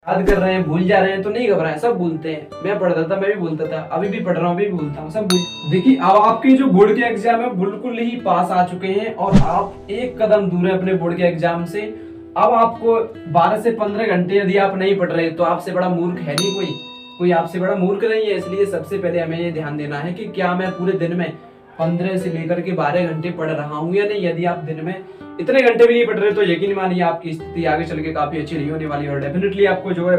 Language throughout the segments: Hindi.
याद कर रहे हैं, भूल जा रहे हैं तो नहीं घबराएं, सब भूलते हैं। मैं पढ़ता था, मैं भी भूलता था, अभी भी पढ़ रहा हूँ, अभी भी भूलता हूँ, सब भूल। देखिए अब आपके जो बोर्ड के एग्जाम है बिल्कुल ही पास आ चुके हैं और आप एक कदम दूर है अपने बोर्ड के एग्जाम से। अब आपको 12 से 15 घंटे यदि आप नहीं पढ़ रहे तो आपसे बड़ा मूर्ख है नहीं कोई, कोई आपसे बड़ा मूर्ख नहीं है। इसलिए सबसे पहले हमें ये ध्यान देना है कि क्या मैं पूरे दिन में 15 से लेकर के 12 घंटे पढ़ रहा हूँ या नहीं। यदि आप दिन में इतने घंटे भी नहीं पढ़ रहे तो यकीन मानिए आपकी स्थिति आगे चल के काफी अच्छी नहीं होने वाली और डेफिनेटली आपको जो है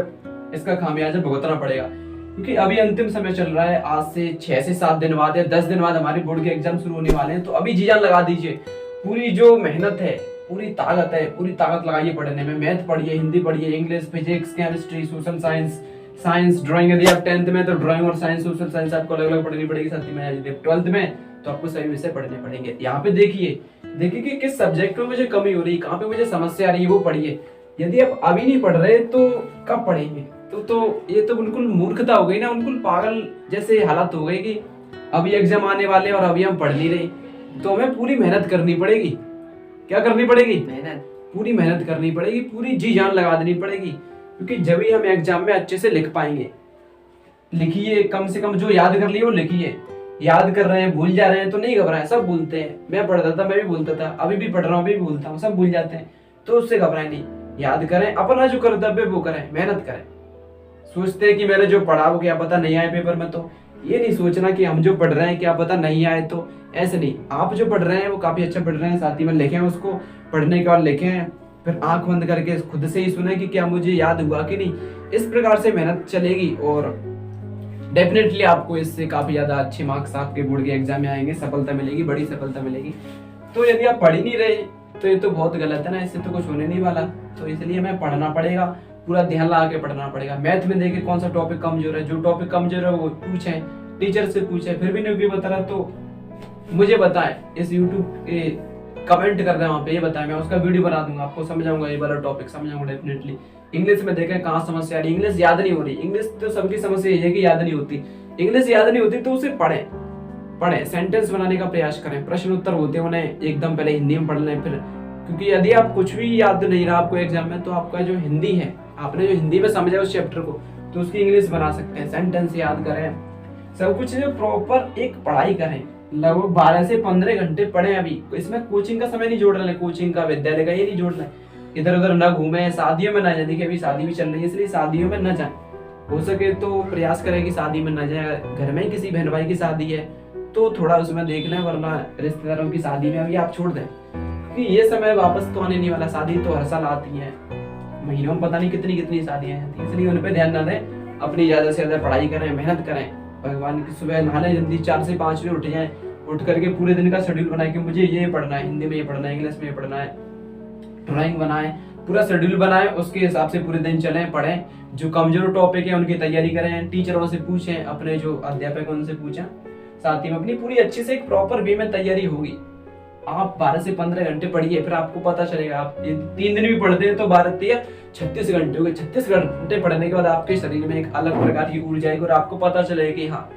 इसका खामियाजा भुगतना पड़ेगा। क्योंकि अभी अंतिम समय चल रहा है, आज से 6 से 7 दिन बाद या 10 दिन बाद हमारे बोर्ड के एग्जाम शुरू होने वाले हैं। तो अभी जी जान लगा दीजिए, पूरी जो मेहनत है, पूरी ताकत है, पूरी ताकत लगाइए पढ़ने में। मैथ पढ़िए, हिंदी पढ़िए, English, physics, chemistry, social science, science, drawing. यदि आप 10th में तो ड्राइंग और साइंस, सोशल साइंस आपको अलग अलग पढ़नी पड़ेगी। साथ ही में यदि 12th में तो आपको सभी विषय पढ़ने पड़ेंगे। यहाँ पे देखिए देखिए कि किस सब्जेक्ट में मुझे कमी हो रही है, कहाँ पे मुझे समस्या आ रही है, वो पढ़िए। यदि आप अभी नहीं पढ़ रहे तो कब पढ़ेंगे? तो ये तो बिल्कुल मूर्खता हो गई ना, बिल्कुल पागल जैसे हालत हो गई कि अभी एग्जाम आने वाले और अभी हम पढ़ नहीं रहे। तो हमें पूरी मेहनत करनी पड़ेगी। क्या करनी पड़ेगी? मेहनत, पूरी मेहनत करनी पड़ेगी, पूरी जी जान लगा देनी पड़ेगी। क्योंकि जब ही हम एग्जाम में अच्छे से लिख पाएंगे। लिखिए, कम से कम जो याद कर लिए वो लिखिए। याद कर रहे हैं, भूल जा रहे हैं तो नहीं घबराएं, सब भूलते हैं। मैं पढ़ता था, मैं भी भूलता था, अभी भी पढ़ रहा हूँ, अभी भी भूलता हूँ, सब भूल जाते हैं। तो उससे घबराएं नहीं, याद करें, अपना जो कर्तव्य वो करें, मेहनत करें। सोचते हैं कि मैंने जो पढ़ा वो क्या पता नहीं आए पेपर में, तो ये नहीं सोचना कि हम जो पढ़ रहे हैं क्या पता नहीं आए। तो ऐसे नहीं, आप जो पढ़ रहे हैं वो काफी अच्छा पढ़ रहे हैं, साथ ही में लिखें उसको, पढ़ने के बाद लिखें, फिर आंख बंद करके खुद से ही सुने कि क्या मुझे याद हुआ कि नहीं। इस प्रकार से मेहनत चलेगी और डेफिनेटली आपको इससे काफी ज्यादा अच्छे मार्क्स आपके बोर्ड के एग्जाम में आएंगे, सफलता मिलेगी, बड़ी सफलता मिलेगी। तो यदि आप पढ़ ही नहीं रहे तो ये तो बहुत गलत है ना, इससे तो कुछ होने नहीं वाला। तो इसलिए हमें पढ़ना पड़ेगा, पूरा ध्यान लगा के पढ़ना पड़ेगा। मैथ में देखिए कौन सा टॉपिक कमजोर है, जो टॉपिक कमजोर है वो पूछें, टीचर से पूछें, फिर भी नहीं बता रहा तो मुझे बताएं, इस यूट्यूब के कमेंट कर रहे हैं वहाँ पे, ये बताएं, मैं उसका वीडियो बना दूंगा, आपको समझाऊंगा, ये वाला टॉपिक समझाऊंगा डेफिनेटली। इंग्लिश में देखें कहाँ समस्या आ रही है, इंग्लिश याद नहीं हो रही। इंग्लिश तो सबकी समस्या ये है कि याद नहीं होती। इंग्लिश याद नहीं होती तो उसे पढ़ें, पढ़ें, सेंटेंस बनाने का प्रयास करें, प्रश्न उत्तर होते हैं उन्हें एकदम पहले हिंदी में पढ़ लें। फिर क्योंकि यदि आप कुछ भी याद नहीं रहा आपको एग्जाम में, तो आपका जो हिंदी है, आपने जो हिंदी में समझा उस चैप्टर को, तो उसकी इंग्लिश बना सकते हैं, सेंटेंस याद करें, सब कुछ जो प्रॉपर एक पढ़ाई करें। लगभग 12 से 15 घंटे पढ़े। अभी इसमें कोचिंग का समय नहीं जोड़ रहे, कोचिंग का, विद्यालय का ये नहीं जोड़ रहे। इधर उधर न घूमे, शादियों में न जाए। देखिए अभी शादी भी चल रही है, इसलिए शादियों में न जाए। हो सके तो प्रयास करें कि शादी में न जाए। घर में ही किसी बहन भाई की शादी है तो थोड़ा उसमें देख लें, वरना रिश्तेदारों की शादी में अभी आप छोड़ दें, क्योंकि ये समय वापस तो आने नहीं वाला। शादी तो हर साल आती है, महीनों में पता नहीं कितनी कितनी शादियां हैं, इसलिए उन पर ध्यान न दें। अपनी ज्यादा से ज्यादा पढ़ाई करें, मेहनत करें। भगवान की सुबह नहाने जल्दी 4 से 5 बजे उठ जाएं, उठ करके पूरे दिन का शेड्यूल बनाए कि मुझे ये पढ़ना है, हिंदी में ये पढ़ना है, इंग्लिश में ये पढ़ना है, ड्राइंग बनाए, पूरा शेड्यूल बनाए, उसके हिसाब से पूरे दिन चलें, पढ़ें। जो कमजोर टॉपिक है उनकी तैयारी करें, टीचरों से पूछें, अपने जो अध्यापक है उनसे पूछें, साथ ही में अपनी पूरी अच्छे से एक प्रॉपर वे में तैयारी होगी। आप 12 से 15 घंटे पढ़िए, फिर आपको पता चलेगा। आप 3 दिन भी पढ़ते हैं तो 12 या 36 घंटे हो गए। 36 घंटे पढ़ने के बाद आपके शरीर में एक अलग प्रकार की ऊर्जा आएगी और आपको पता चलेगा कि हाँ,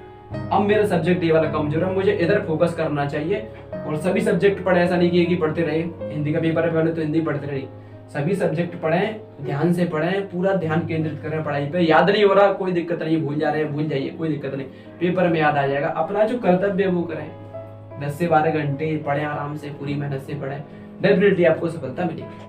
अब मेरा सब्जेक्ट ये वाला कमजोर है, मुझे इधर फोकस करना चाहिए। और सभी सब्जेक्ट पढ़े, ऐसा नहीं कि एक ही पढ़ते रहे। हिंदी का पेपर है पहले तो हिंदी पढ़ते रहे, सभी सब्जेक्ट पढ़ें, ध्यान से पढ़ें, पूरा ध्यान केंद्रित करें पढ़ाई पे। याद नहीं हो रहा कोई दिक्कत नहीं, भूल जा रहे हैं भूल जाइए, कोई दिक्कत नहीं, पेपर में याद आ जाएगा। अपना जो कर्तव्य है वो करें, 10 से 12 घंटे पढ़ें, आराम से पूरी मेहनत से पढ़ें, डेफिनेटली आपको सफलता मिलेगी।